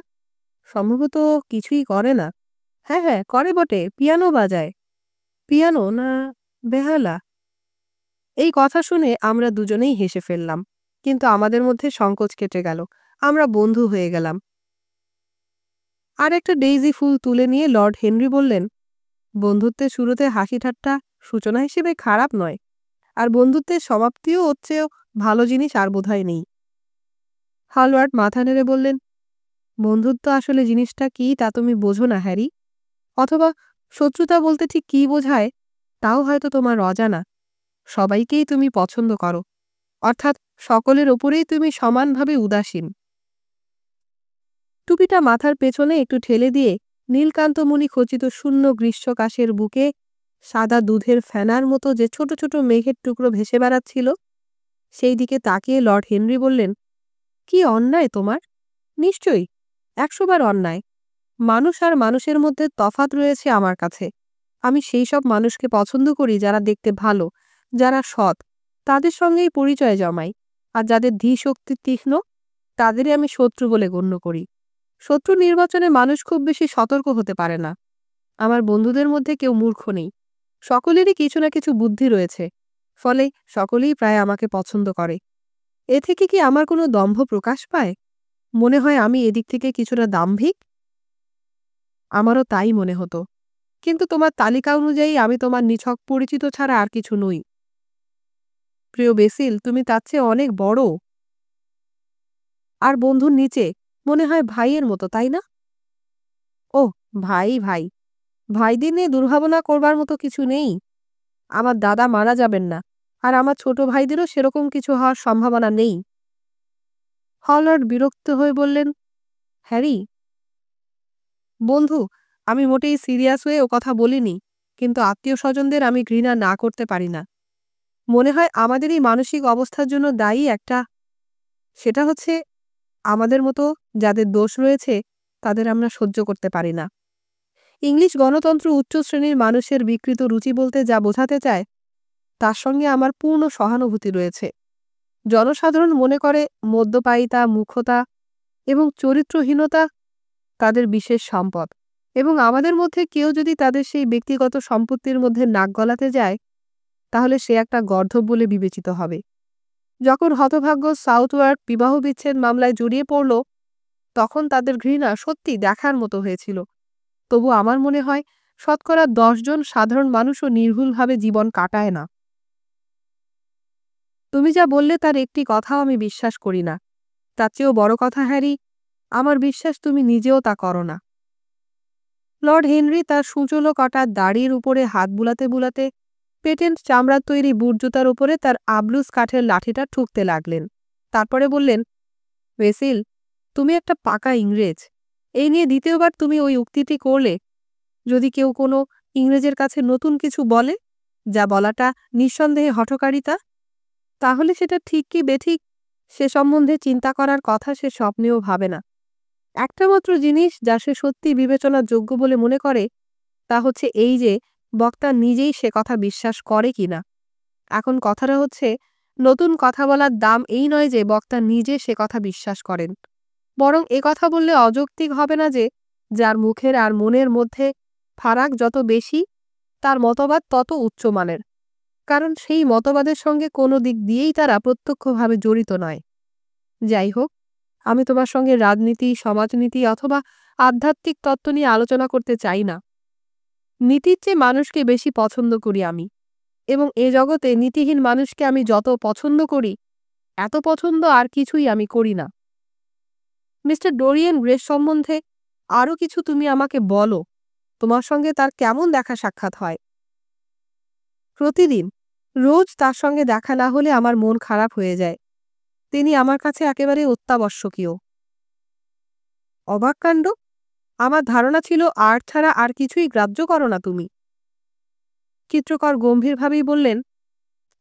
সম্ভবত কিছুই করে না। হ্যাঁ হ্যাঁ, করে বটে, পিয়ানো বাজায়। পিয়ানো না বেহালা? এই কথা শুনে আমরা দুজনেই হেসে ফেললাম, কিন্তু আমাদের মধ্যে সংকোচ কেটে গেল। আমরা বন্ধু হয়ে গেলাম। আর একটা ডেইজি ফুল তুলে নিয়ে লর্ড হেনরি বললেন, বন্ধুত্বের শুরুতে হাসি ঠাট্টা সূচনা হিসেবে খারাপ নয়, আর বন্ধুত্বের সমাপ্তিও ওর চেয়েও ভালো জিনিস আর বোধহয় নেই। হলওয়ার্ড মাথা নেড়ে বললেন, বন্ধুত্ব আসলে জিনিসটা কি তা তুমি বোঝো না হ্যারি, অথবা শত্রুতা বলতে ঠিক কী বোঝায় তাও হয়তো তোমার অজানা। সবাইকেই তুমি পছন্দ করো, অর্থাৎ সকলের ওপরেই তুমি সমানভাবে উদাসীন। টুপিটা মাথার পেছনে একটু ঠেলে দিয়ে নীলকান্তমণি খচিত শূন্য গ্রীষ্মকাশের বুকে সাদা দুধের ফেনার মতো যে ছোট ছোট মেঘের টুকরো ভেসে বেড়াচ্ছিল সেই দিকে তাকিয়ে লর্ড হেনরি বললেন, কি অন্যায় তোমার! নিশ্চয়ই 100 বার অন্যায়। মানুষ আর মানুষের মধ্যে তফাৎ রয়েছে আমার কাছে। আমি সেই সব মানুষকে পছন্দ করি যারা দেখতে ভালো, যারা সৎ, তাদের সঙ্গেই পরিচয় জমাই। আর যাদের ধীশক্তি তীক্ষ্ণ, তাদেরই আমি শত্রু বলে গণ্য করি। শত্রু নির্বাচনে মানুষ খুব বেশি সতর্ক হতে পারে না। আমার বন্ধুদের মধ্যে কেউ মূর্খ নেই। সকলেরই কিছু না কিছু বুদ্ধি রয়েছে, ফলে সকলেই প্রায় আমাকে পছন্দ করে। এ থেকে কি আমার কোনো দম্ভ প্রকাশ পায়? মনে হয় আমি এদিক থেকে কিছুটা দাম্ভিক? আমারও তাই মনে হতো, কিন্তু তোমার তালিকা অনুযায়ী আমি তোমার নিছক পরিচিত ছাড়া আর কিছু নই। প্রিয় বেসিল, তুমি তার চেয়ে অনেক বড়, আর বন্ধুর নিচে, মনে হয় ভাইয়ের মতো, তাই না? ও, ভাই ভাই, ভাইদের নিয়ে দুর্ভাবনা করবার মতো কিছু নেই। আমার দাদা মারা যাবেন না, আর আমার ছোট ভাইদেরও সেরকম কিছু হওয়ার সম্ভাবনা নেই। হলওয়ার্ড বিরক্ত হয়ে বললেন, হ্যারি বন্ধু, আমি মোটেই সিরিয়াস হয়ে ও কথা বলিনি, কিন্তু আত্মীয় স্বজনদের আমি ঘৃণা না করতে পারি না। মনে হয় আমাদের এই মানসিক অবস্থার জন্য দায়ী একটা, সেটা হচ্ছে আমাদের মতো যাদের দোষ রয়েছে তাদের আমরা সহ্য করতে পারি না। ইংলিশ গণতন্ত্র উচ্চ শ্রেণীর মানুষের বিকৃত রুচি বলতে যা বোঝাতে চায় তার সঙ্গে আমার পূর্ণ সহানুভূতি রয়েছে। জনসাধারণ মনে করে মদ্যপায়িতা, মুখতা এবং চরিত্রহীনতা তাদের বিশেষ সম্পদ, এবং আমাদের মধ্যে কেউ যদি তাদের সেই ব্যক্তিগত সম্পত্তির মধ্যে নাক গলাতে যায় তাহলে সে একটা গর্ধব বলে বিবেচিত হবে। যখন হতভাগ্য সাউথওয়ার্ক বিবাহ বিচ্ছেদ মামলায় জড়িয়ে পড়ল তখন তাদের ঘৃণা সত্যি দেখার মতো হয়েছিল। তবু আমার মনে হয় 10 জন সাধারণ মানুষও নির্ভুলভাবে জীবন কাটায় না। তুমি যা বললে তার একটি কথাও আমি বিশ্বাস করি না। তার চেয়েও বড় কথা হ্যারি, আমার বিশ্বাস তুমি নিজেও তা করো না। লর্ড হেনরি তার সূচলো কাটা দাড়ির উপরে হাত বুলাতে বুলাতে পেটেন্ট চামড়ার তৈরি বুটজুতার উপরে তার আবলুস কাঠের লাঠিটা ঠুকতে লাগলেন। তারপরে বললেন, ওয়েসিল, তুমি একটা পাকা ইংরেজ। এই নিয়ে দ্বিতীয়বার তুমি ওই উক্তিটি করলে। যদি কেউ কোনো ইংরেজের কাছে নতুন কিছু বলে, যা বলাটা নিঃসন্দেহে হঠকারিতা, তাহলে সেটা ঠিক কি বেঠিক সে সম্বন্ধে চিন্তা করার কথা সে স্বপ্নেও ভাবে না। একটা মাত্র জিনিস যা সে সত্যি বিবেচনার যোগ্য বলে মনে করে তা হচ্ছে এই যে বক্তা নিজেই সে কথা বিশ্বাস করে কিনা। এখন কথাটা হচ্ছে, নতুন কথা বলার দাম এই নয় যে বক্তা নিজে সে কথা বিশ্বাস করেন, বরং এ কথা বললে অযৌক্তিক হবে না যে যার মুখের আর মনের মধ্যে ফারাক যত বেশি তার মতবাদ তত উচ্চমানের, কারণ সেই মতবাদের সঙ্গে কোনো দিক দিয়েই তারা প্রত্যক্ষভাবে জড়িত নয়। যাই হোক, আমি তোমার সঙ্গে রাজনীতি, সমাজনীতি অথবা আধ্যাত্মিক তত্ত্ব নিয়ে আলোচনা করতে চাই না। নীতির চেয়ে মানুষকে বেশি পছন্দ করি আমি, এবং এ জগতে নীতিহীন মানুষকে আমি যত পছন্দ করি এত পছন্দ আর কিছুই আমি করি না। মিস্টার ডোরিয়ান গ্রে সম্বন্ধে আরও কিছু তুমি আমাকে বলো। তোমার সঙ্গে তার কেমন দেখা সাক্ষাৎ হয়? প্রতিদিন, রোজ তার সঙ্গে দেখা না হলে আমার মন খারাপ হয়ে যায়। তিনি আমার কাছে একেবারে অত্যাবশ্যকীয়। অবাক কাণ্ড! আমার ধারণা ছিল আর্ট ছাড়া আর কিছুই গ্রাহ্য করো না তুমি। চিত্রকর গম্ভীরভাবেই বললেন,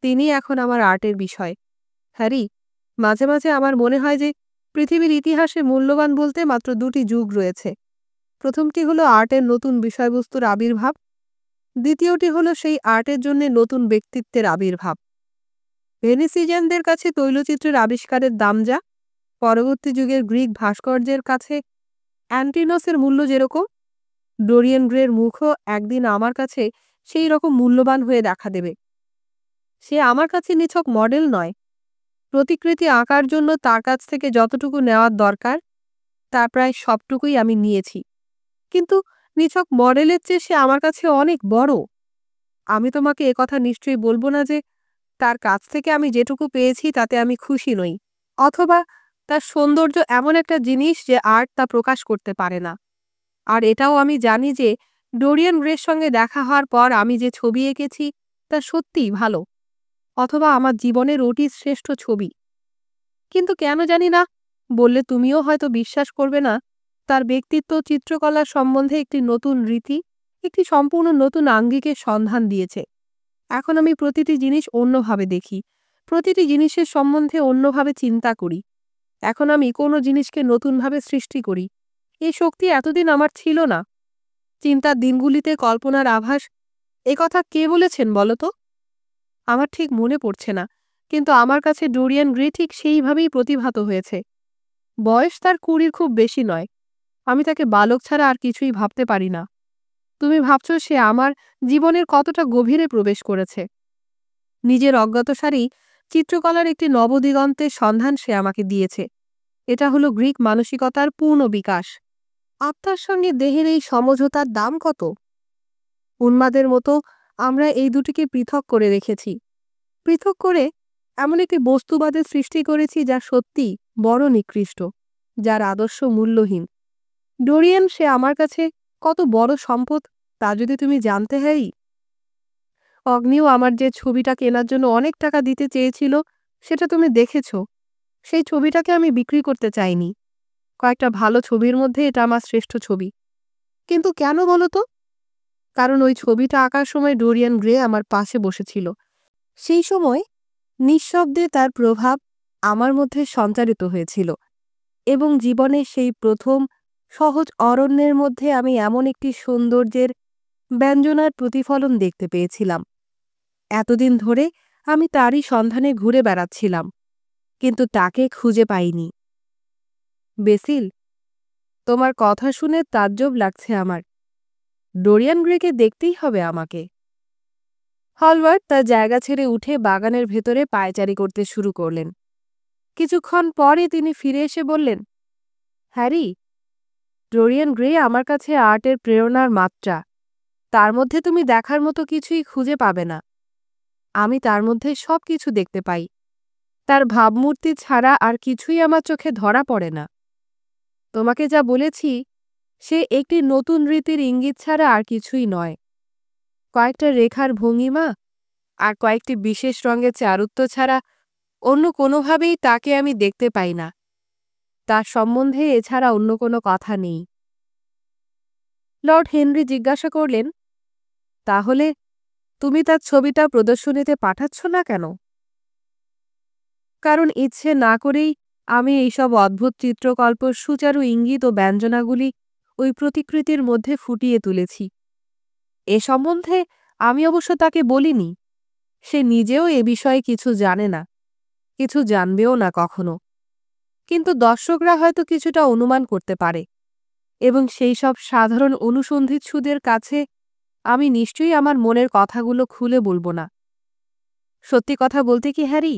তিনি এখন আমার আর্টের বিষয়। হ্যারি, মাঝে মাঝে আমার মনে হয় যে পৃথিবীর ইতিহাসে মূল্যবান বলতে মাত্র 2টি যুগ রয়েছে। প্রথমটি হলো আর্টের নতুন বিষয়বস্তুর আবির্ভাব, দ্বিতীয়টি হলো সেই আর্টের জন্য নতুন ব্যক্তিত্বের আবির্ভাব। ভেনিসিয়ানদের কাছে তৈলচিত্রের আবিষ্কারের দাম যা, পরবর্তী যুগের গ্রিক ভাস্কর্যের কাছে অ্যান্টিনোসের মূল্য যেরকম, ডোরিয়ান গ্রের মুখও একদিন আমার কাছে সেই রকম মূল্যবান হয়ে দেখা দেবে। সে আমার কাছে নিছক মডেল নয়। প্রতিকৃতি আঁকার জন্য তার কাছ থেকে যতটুকু নেওয়ার দরকার তার প্রায় সবটুকুই আমি নিয়েছি, কিন্তু নিছক মডেলের চেয়ে সে আমার কাছে অনেক বড়। আমি তোমাকে একথা নিশ্চয়ই বলবো না যে তার কাছ থেকে আমি যেটুকু পেয়েছি তাতে আমি খুশি নই, অথবা তার সৌন্দর্য এমন একটা জিনিস যে আর্ট তা প্রকাশ করতে পারে না। আর এটাও আমি জানি যে ডোরিয়ান গ্রের সঙ্গে দেখা হওয়ার পর আমি যে ছবি এঁকেছি তা সত্যিই ভালো, অথবা আমার জীবনের ওটি শ্রেষ্ঠ ছবি। কিন্তু কেন জানি না, বললে তুমিও হয়তো বিশ্বাস করবে না, তার ব্যক্তিত্ব চিত্রকলার সম্বন্ধে একটি নতুন রীতি, একটি সম্পূর্ণ নতুন আঙ্গিকের সন্ধান দিয়েছে। এখন আমি প্রতিটি জিনিস অন্যভাবে দেখি, প্রতিটি জিনিসের সম্বন্ধে অন্যভাবে চিন্তা করি। এখন আমি কোনো জিনিসকে নতুনভাবে সৃষ্টি করি। এই শক্তি এতদিন আমার ছিল না। চিন্তার দিনগুলিতে কল্পনার আভাস, কথা কে বলেছেন বলো তো? আমার ঠিক মনে পড়ছে না, কিন্তু আমার কাছে ডোরিয়ান গ্রে ঠিক সেইভাবেই প্রতিভাত হয়েছে। বয়স তার 20 খুব বেশি নয়। আমি তাকে বালক ছাড়া আর কিছুই ভাবতে পারি না। তুমি ভাবছ সে আমার জীবনের কতটা গভীরে প্রবেশ করেছে। নিজের অজ্ঞাতসারেই চিত্রকলার একটি নবদিগন্তের সন্ধান সে আমাকে দিয়েছে। এটা হলো গ্রিক মানসিকতার পূর্ণ বিকাশ। আত্মার সঙ্গে দেহের এই সমঝোতার দাম কত! উন্মাদের মতো আমরা এই দুটিকে পৃথক করে রেখেছি। পৃথক করে এমন একটি বস্তুবাদের সৃষ্টি করেছি যা সত্যি বড় নিকৃষ্ট, যার আদর্শ মূল্যহীন। ডোরিয়ান সে আমার কাছে কত বড় সম্পদ তা যদি তুমি জানতে। হ্যারি, অগ্নিও আমার যে ছবিটা কেনার জন্য অনেক টাকা দিতে চেয়েছিল সেটা তুমি দেখেছ। সেই ছবিটাকে আমি বিক্রি করতে চাইনি। কয়েকটা ভালো ছবির মধ্যে এটা আমার শ্রেষ্ঠ ছবি। কিন্তু কেন বলো তো? কারণ ওই ছবিটা আঁকার সময় ডোরিয়ান গ্রে আমার পাশে বসেছিল। সেই সময় নিঃশব্দে তার প্রভাব আমার মধ্যে সঞ্চারিত হয়েছিল। এবং জীবনের সেই প্রথম সহজ অরণ্যের মধ্যে আমি এমন একটি সৌন্দর্যের ব্যঞ্জনার প্রতিফলন দেখতে পেয়েছিলাম। এতদিন ধরে আমি তারই সন্ধানে ঘুরে বেড়াচ্ছিলাম, কিন্তু তাকে খুঁজে পাইনি। বেসিল, তোমার কথা শুনে তাজ্জব লাগছে আমার। ডোরিয়ান গ্রেকে দেখতেই হবে আমাকে। হলওয়ার্ড তার জায়গা ছেড়ে উঠে বাগানের ভেতরে পায়চারি করতে শুরু করলেন। কিছুক্ষণ পরে তিনি ফিরে এসে বললেন, হ্যারি, ডোরিয়ান গ্রে আমার কাছে আর্টের প্রেরণার মাত্রা। তার মধ্যে তুমি দেখার মতো কিছুই খুঁজে পাবে না। আমি তার মধ্যে সব কিছু দেখতে পাই। তার ভাবমূর্তি ছাড়া আর কিছুই আমার চোখে ধরা পড়ে না। তোমাকে যা বলেছি সে একটি নতুন রীতির ইঙ্গিত ছাড়া আর কিছুই নয়। কয়েকটা রেখার ভঙ্গিমা আর কয়েকটি বিশেষ রঙের চারুত্ব ছাড়া অন্য কোনোভাবেই তাকে আমি দেখতে পাই না। তার সম্বন্ধে এছাড়া অন্য কোনো কথা নেই। লর্ড হেনরি জিজ্ঞাসা করলেন, তাহলে তুমি তার ছবিটা প্রদর্শনীতে পাঠাচ্ছ না কেন? কারণ ইচ্ছে না করেই আমি এইসব অদ্ভুত চিত্রকল্পর সুচারু ইঙ্গিত ও ব্যঞ্জনাগুলি ওই প্রতিকৃতির মধ্যে ফুটিয়ে তুলেছি। এ সম্বন্ধে আমি অবশ্য তাকে বলিনি। সে নিজেও এ বিষয়ে কিছু জানে না, কিছু জানবেও না কখনো। কিন্তু দর্শকরা হয়তো কিছুটা অনুমান করতে পারে, এবং সেই সব সাধারণ অনুসন্ধিৎসুদের কাছে আমি নিশ্চয়ই আমার মনের কথাগুলো খুলে বলবো না। সত্যি কথা বলতে কি হ্যারি,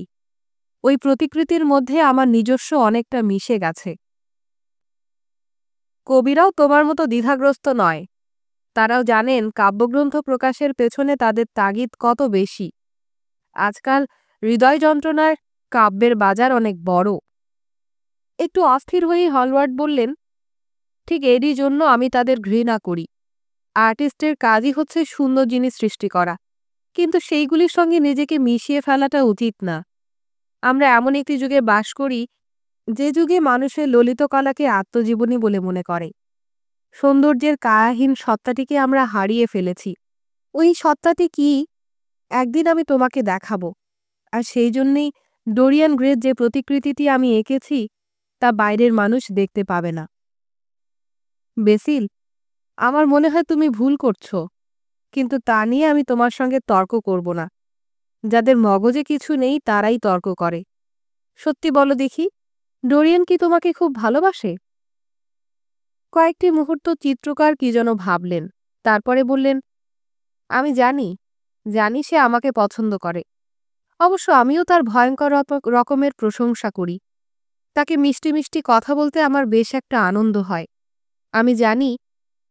ওই প্রতিকৃতির মধ্যে আমার নিজস্ব অনেকটা মিশে গেছে। কবিরাও তোমার মতো দ্বিধাগ্রস্ত নয়। তারাও জানেন কাব্যগ্রন্থ প্রকাশের পেছনে তাদের তাগিদ কত বেশি। আজকাল হৃদয় যন্ত্রণার কাব্যের বাজার অনেক বড়। একটু অস্থির হয়েই হলওয়ার্ড বললেন, ঠিক এরই জন্য আমি তাদের ঘৃণা করি। আর্টিস্টের কাজই হচ্ছে সুন্দর জিনিস সৃষ্টি করা, কিন্তু সেইগুলির সঙ্গে নিজেকে মিশিয়ে ফেলাটা উচিত না। আমরা এমন একটি যুগে বাস করি যে যুগে মানুষের ললিত কলাকে আত্মজীবনী বলে মনে করে। সৌন্দর্যের কায়াহীন সত্তাটিকে আমরা হারিয়ে ফেলেছি। ওই সত্তাটি কি, একদিন আমি তোমাকে দেখাবো। আর সেই জন্যেই ডোরিয়ান গ্রের যে প্রতিকৃতিটি আমি এঁকেছি তা বাইরের মানুষ দেখতে পাবে না। বেসিল, আমার মনে হয় তুমি ভুল করছো, কিন্তু তা নিয়ে আমি তোমার সঙ্গে তর্ক করব না। যাদের মগজে কিছু নেই তারাই তর্ক করে। সত্যি বলো দেখি, ডোরিয়ান কি তোমাকে খুব ভালোবাসে? কয়েকটি মুহূর্ত চিত্রকার কি যেন ভাবলেন, তারপরে বললেন, আমি জানি জানি সে আমাকে পছন্দ করে। অবশ্য আমিও তার ভয়ঙ্কর রকমের প্রশংসা করি। তাকে মিষ্টি মিষ্টি কথা বলতে আমার বেশ একটা আনন্দ হয়। আমি জানি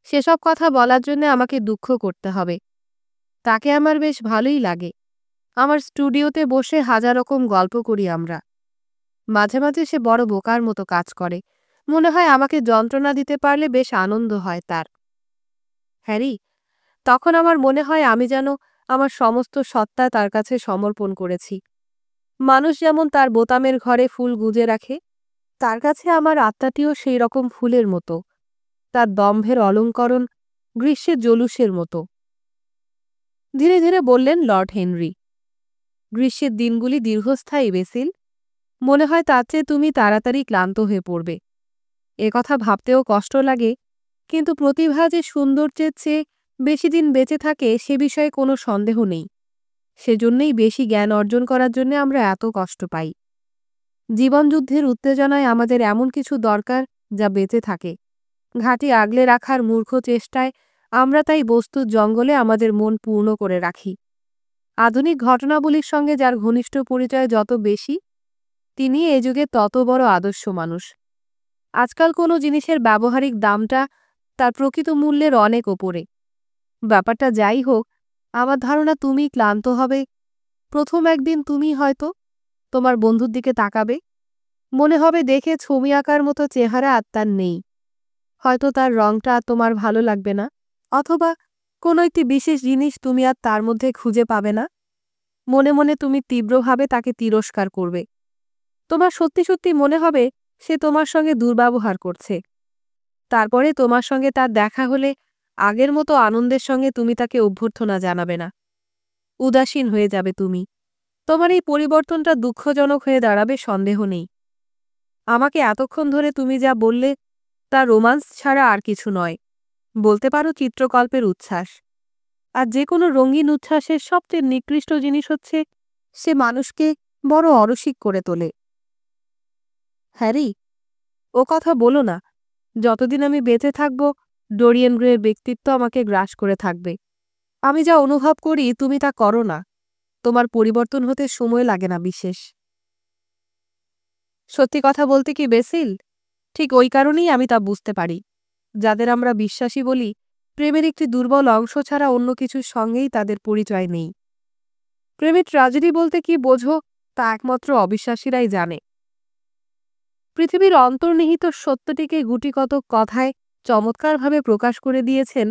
সেসব কথা বলার জন্য আমাকে দুঃখ করতে হবে। তাকে আমার বেশ ভালোই লাগে। আমার স্টুডিওতে বসে হাজার রকম গল্প করি আমরা। মাঝে মাঝে সে বড় বোকার মতো কাজ করে। মনে হয় আমাকে যন্ত্রণা দিতে পারলে বেশ আনন্দ হয় তার। হ্যারি, তখন আমার মনে হয় আমি যেন আমার সমস্ত সত্তা তার কাছে সমর্পণ করেছি। মানুষ যেমন তার বোতামের ঘরে ফুল গুজে রাখে, তার কাছে আমার আত্মাটিও সেই রকম ফুলের মতো। তার দম্ভের অলঙ্করণ গ্রীষ্মের জলুসের মতো। ধীরে ধীরে বললেন লর্ড হেনরি, গ্রীষ্মের দিনগুলি দীর্ঘস্থায়ী বেসিল। মনে হয় তার চেয়ে তুমি তাড়াতাড়ি ক্লান্ত হয়ে পড়বে। কথা ভাবতেও কষ্ট লাগে, কিন্তু প্রতিভা যে সৌন্দর্যের চেয়ে বেশি দিন বেঁচে থাকে সে বিষয়ে কোনো সন্দেহ নেই। সেজন্যই বেশি জ্ঞান অর্জন করার জন্য আমরা এত কষ্ট পাই। জীবনযুদ্ধের উত্তেজনায় আমাদের এমন কিছু দরকার যা বেঁচে থাকে। ঘাঁটি আগলে রাখার মূর্খ চেষ্টায় আমরা তাই বস্তুর জঙ্গলে আমাদের মন পূর্ণ করে রাখি। আধুনিক ঘটনাবলীর সঙ্গে যার ঘনিষ্ঠ পরিচয় যত বেশি, তিনি এ যুগে তত বড় আদর্শ মানুষ। আজকাল কোনো জিনিসের ব্যবহারিক দামটা তার প্রকৃত মূল্যের অনেক ওপরে। ব্যাপারটা যাই হোক, আমার ধারণা তুমি ক্লান্ত হবে। প্রথম একদিন তুমি হয়তো তোমার বন্ধুর দিকে তাকাবে, মনে হবে দেখে ছবি আঁকার মতো চেহারা আর তার নেই। হয়তো তার রংটা তোমার ভালো লাগবে না, অথবা কোনো একটি বিশেষ জিনিস তুমি আর তার মধ্যে খুঁজে পাবে না। মনে মনে তুমি তীব্রভাবে তাকে তিরস্কার করবে। তোমার সত্যি সত্যি মনে হবে সে তোমার সঙ্গে দুর্ব্যবহার করছে। তারপরে তোমার সঙ্গে তার দেখা হলে আগের মতো আনন্দের সঙ্গে তুমি তাকে অভ্যর্থনা জানাবে না। উদাসীন হয়ে যাবে তুমি। তোমার এই পরিবর্তনটা দুঃখজনক হয়ে দাঁড়াবে, সন্দেহ নেই। আমাকে এতক্ষণ ধরে তুমি যা বললে তা রোমান্স ছাড়া আর কিছু নয়, বলতে পারো চিত্রকল্পের উচ্ছ্বাস। আর যে কোনো রঙিন উচ্ছ্বাসের সবচেয়ে নিকৃষ্ট জিনিস হচ্ছে সে মানুষকে বড় অরসিক করে তোলে। হ্যারি, ও কথা বলো না। যতদিন আমি বেঁচে থাকব ডোরিয়ান গ্রের ব্যক্তিত্ব আমাকে গ্রাস করে থাকবে। আমি যা অনুভব করি তুমি তা করো না। তোমার পরিবর্তন হতে সময় লাগে না বিশেষ। সত্যি কথা বলতে কি বেসিল, ঠিক ওই কারণেই আমি তা বুঝতে পারি। যাদের আমরা বিশ্বাসী বলি, প্রেমের একটি দুর্বল অংশ ছাড়া অন্য কিছুর সঙ্গেই তাদের পরিচয় নেই। প্রেমের ট্র্যাজেডি বলতে কি বোঝো তা একমাত্র অবিশ্বাসীরাই জানে। পৃথিবীর অন্তর্নিহিত সত্যটিকে গুটিকতক কথায় চমৎকারভাবে প্রকাশ করে দিয়েছেন।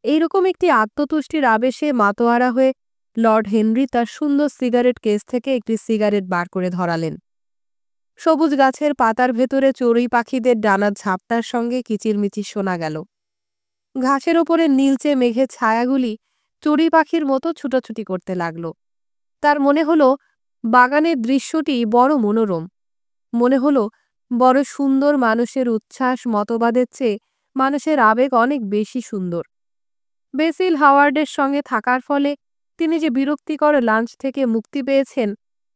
এইরকম একটি আত্মতুষ্টির আবেশে মাতোয়ারা হয়ে লর্ড হেনরি তার সুন্দর সিগারেট কেস থেকে একটি সিগারেট বার করে ধরালেন। সবুজ গাছের পাতার ভেতরে চড়ুই পাখিদের ডানার ঝাপটার সঙ্গে কিচিরমিচির শোনা গেল। ঘাসের ওপরে নীলচে মেঘের ছায়াগুলি চড়ুই পাখির মতো ছুটোছুটি করতে লাগল। তার মনে হলো বাগানের দৃশ্যটি বড় মনোরম। মনে হলো বড় সুন্দর। মানুষের উচ্ছ্বাস মতবাদের চেয়ে মানুষের আবেগ অনেক বেশি সুন্দর। বেসিল হাওয়ার্ডের সঙ্গে থাকার ফলে তিনি যে বিরক্তিকর লাঞ্চ থেকে মুক্তি পেয়েছেন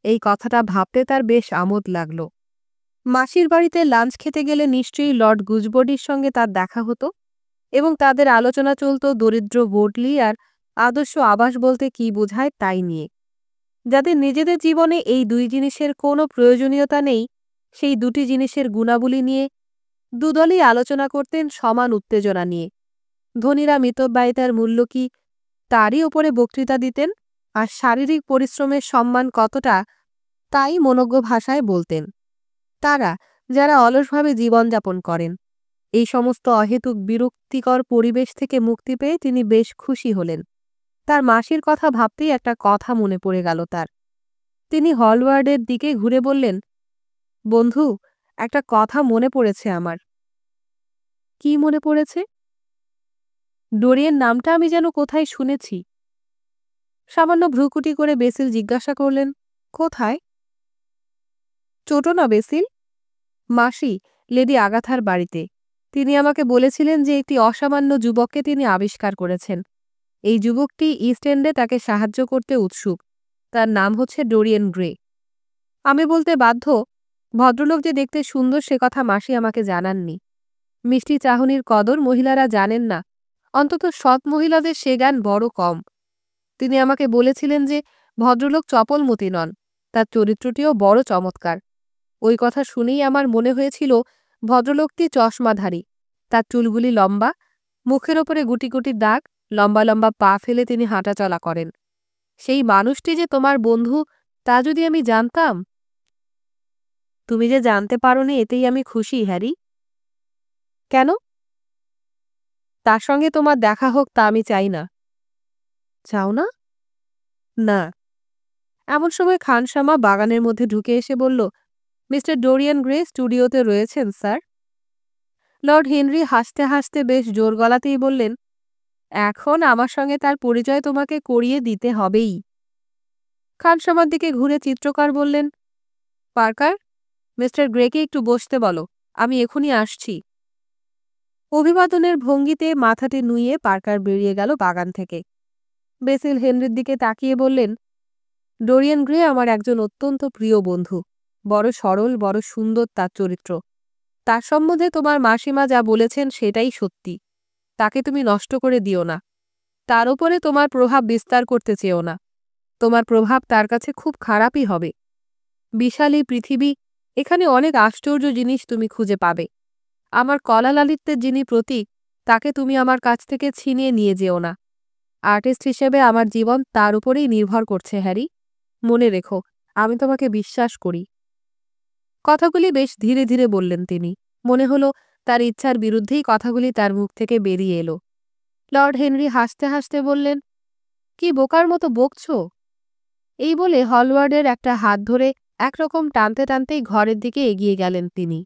এই কথাটা ভাবতে তার বেশ আমোদ লাগল। মাসির বাড়িতে লাঞ্চ খেতে গেলে নিশ্চয়ই লর্ড গুজবডির সঙ্গে তার দেখা হতো এবং তাদের আলোচনা চলত দরিদ্র বোর্ডলি আর আদর্শ আবাস বলতে কী বোঝায় তাই নিয়ে। যাদের নিজেদের জীবনে এই দুই জিনিসের কোনো প্রয়োজনীয়তা নেই, সেই দুটি জিনিসের গুণাবলী নিয়ে দুদলই আলোচনা করতেন সমান উত্তেজনা নিয়ে। ধনীরা মিতব্যয়িতার মূল্য কি তারই ওপরে বক্তৃতা দিতেন, আর শারীরিক পরিশ্রমের সম্মান কতটা তাই মনোজ্ঞ ভাষায় বলতেন। তারা যারা অলসভাবে জীবনযাপন করেন। এই সমস্ত অহেতুক বিরক্তিকর পরিবেশ থেকে মুক্তি পেয়ে তিনি বেশ খুশি হলেন। তার মাসির কথা ভাবতেই একটা কথা মনে পড়ে গেল তার। তিনি হলওয়ার্ডের দিকে ঘুরে বললেন, বন্ধু, একটা কথা মনে পড়েছে আমার। কি মনে পড়েছে? ডোরিয়ান নামটা আমি যেন কোথায় শুনেছি। সামান্য ভ্রুকুটি করে বেসিল জিজ্ঞাসা করলেন, কোথায়? ছোট না বেসিল? মাসি, লেডি আগাথার বাড়িতে। তিনি আমাকে বলেছিলেন যে একটি অসামান্য যুবককে তিনি আবিষ্কার করেছেন। এই যুবকটি ইস্ট এন্ডে তাকে সাহায্য করতে উৎসুক। তার নাম হচ্ছে ডোরিয়ান গ্রে। আমি বলতে বাধ্য, ভদ্রলোক যে দেখতে সুন্দর সে কথা মাসি আমাকে জানাননি। মিষ্টি চাহনির কদর মহিলারা জানেন না, অন্তত সৎ মহিলাদের সে জ্ঞান বড় কম। তিনি আমাকে বলেছিলেন যে ভদ্রলোক চপলমতি নন, তার চরিত্রটিও বড় চমৎকার। ওই কথা শুনেই আমার মনে হয়েছিল ভদ্রলোকটি চশমাধারী। তার চুলগুলি লম্বা, মুখের ওপরে গুটি গুটি দাগ, লম্বা লম্বা পা ফেলে তিনি হাঁটাচলা করেন। সেই মানুষটি যে তোমার বন্ধু তা যদি আমি জানতাম। তুমি যে জানতে পারোনি এতেই আমি খুশি, হ্যারি। কেন? তার সঙ্গে তোমার দেখা হোক তা আমি চাই না। চাও না? না। এমন সময় খানসামা বাগানের মধ্যে ঢুকে এসে বলল, মিস্টার ডোরিয়ান গ্রে স্টুডিওতে রয়েছেন স্যার। লর্ড হেনরি হাসতে হাসতে বেশ জোর গলাতেই বললেন, এখন আমার সঙ্গে তার পরিচয় তোমাকে করিয়ে দিতে হবেই। খানসামার দিকে ঘুরে চিত্রকর বললেন, পার্কার, মিস্টার গ্রেকে একটু বসতে বলো, আমি এখনই আসছি। অভিবাদনের ভঙ্গিতে মাথাটি নুইয়ে পার্কার বেরিয়ে গেল বাগান থেকে। বেসিল হেনরির দিকে তাকিয়ে বললেন, ডোরিয়ান গ্রে আমার একজন অত্যন্ত প্রিয় বন্ধু। বড় সরল, বড় সুন্দর তার চরিত্র। তার সম্বন্ধে তোমার মাসিমা যা বলেছেন সেটাই সত্যি। তাকে তুমি নষ্ট করে দিও না। তার উপরে তোমার প্রভাব বিস্তার করতে চেও না। তোমার প্রভাব তার কাছে খুব খারাপই হবে। বিশাল এই পৃথিবী, এখানে অনেক আশ্চর্য জিনিস তুমি খুঁজে পাবে। আমার কলালালিত্যের যিনি প্রতীক, তাকে তুমি আমার কাছ থেকে ছিনিয়ে নিয়ে যেও না। আর্টিস্ট হিসেবে আমার জীবন তার উপরেই নির্ভর করছে, হ্যারি। মনে রেখো, আমি তোমাকে বিশ্বাস করি। কথাগুলি বেশ ধীরে ধীরে বললেন তিনি। মনে হলো তার ইচ্ছার বিরুদ্ধেই কথাগুলি তার মুখ থেকে বেরিয়ে এলো। লর্ড হেনরি হাসতে হাসতে বললেন, কি বোকার মতো বকছ? এই বলে হলওয়ার্ডের একটা হাত ধরে একরকম টানতে টানতেই ঘরের দিকে এগিয়ে গেলেন তিনি।